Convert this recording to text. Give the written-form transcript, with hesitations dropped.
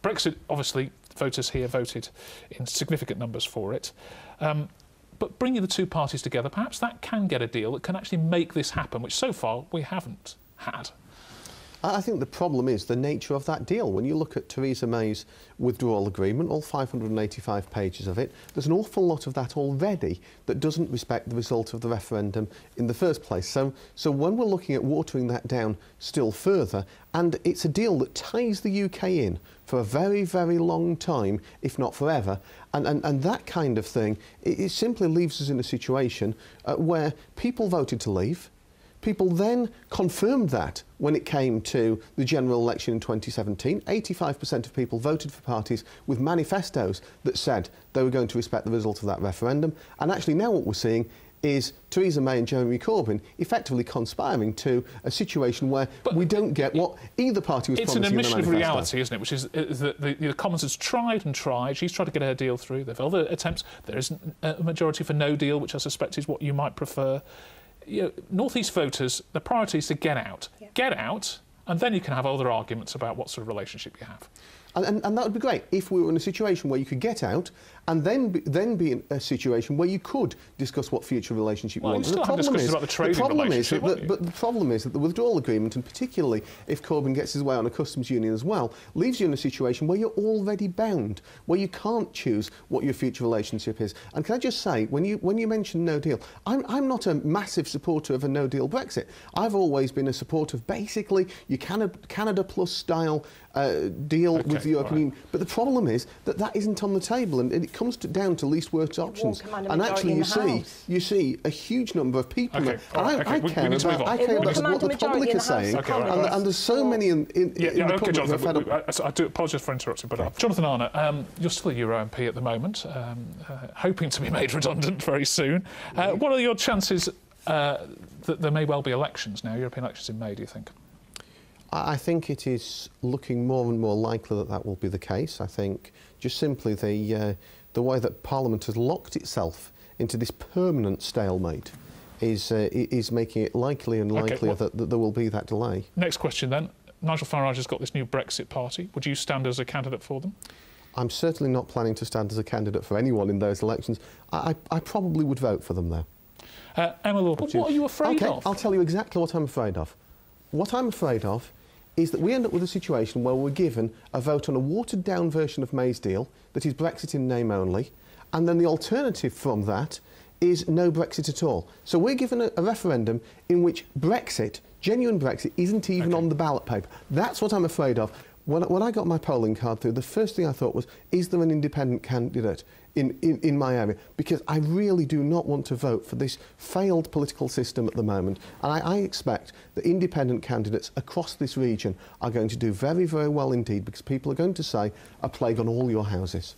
Brexit, obviously, voters here voted in significant numbers for it. But bringing the two parties together, perhaps that can get a deal that can actually make this happen, which so far we haven't had. I think the problem is the nature of that deal. When you look at Theresa May's withdrawal agreement, all 585 pages of it, there's an awful lot of that already that doesn't respect the result of the referendum in the first place. So when we're looking at watering that down still further, and it's a deal that ties the UK in for a very, very long time, if not forever, and that kind of thing, it simply leaves us in a situation where people voted to leave. People then confirmed that when it came to the general election in 2017. 85% of people voted for parties with manifestos that said they were going to respect the result of that referendum. And actually now what we're seeing is Theresa May and Jeremy Corbyn effectively conspiring to a situation where we don't get what either party was promising in the manifesto. It's an admission of reality, isn't it, which is that the Commons has tried and tried. She's tried to get her deal through. There have other attempts. There isn't a majority for no deal, which I suspect is what you might prefer. You know, North East voters, the priority is to get out. Yeah. Get out, and then you can have other arguments about what sort of relationship you have. And that would be great if we were in a situation where you could get out and then be in a situation where you could discuss what future relationship you want. Well, you still have discussions about the trading relationship, but the problem is that the withdrawal agreement, and particularly if Corbyn gets his way on a customs union as well, leaves you in a situation where you're already bound, where you can't choose what your future relationship is. And can I just say, when you mention no deal, I'm not a massive supporter of a no-deal Brexit. I've always been a supporter of basically your Canada Plus style deal with the European Union. But the problem is that that isn't on the table, and it comes down to least worst options. And actually, you see a huge number of people. Okay, I care about what the public is saying, and there's so many in the public who are fed up. I do apologise for interrupting, but Jonathan Arnott, you're still a Euro MP at the moment, hoping to be made redundant very soon. What are your chances that there may well be elections now, European elections in May, do you think? I think it is looking more and more likely that that will be the case. I think just simply the way that Parliament has locked itself into this permanent stalemate is making it likely and likelier that there will be that delay. Next question then. Nigel Farage has got this new Brexit party. Would you stand as a candidate for them? I'm certainly not planning to stand as a candidate for anyone in those elections. I probably would vote for them, though. Emma Lord, what are you afraid of? I'll tell you exactly what I'm afraid of. What I'm afraid of is that we end up with a situation where we're given a vote on a watered-down version of May's deal that is Brexit in name only, and then the alternative from that is no Brexit at all. So we're given a referendum in which Brexit, genuine Brexit, isn't even on the ballot paper. That's what I'm afraid of. When I got my polling card through, the first thing I thought was, is there an independent candidate in my area? Because I really do not want to vote for this failed political system at the moment. And I expect that independent candidates across this region are going to do very, very well indeed, because people are going to say, a plague on all your houses.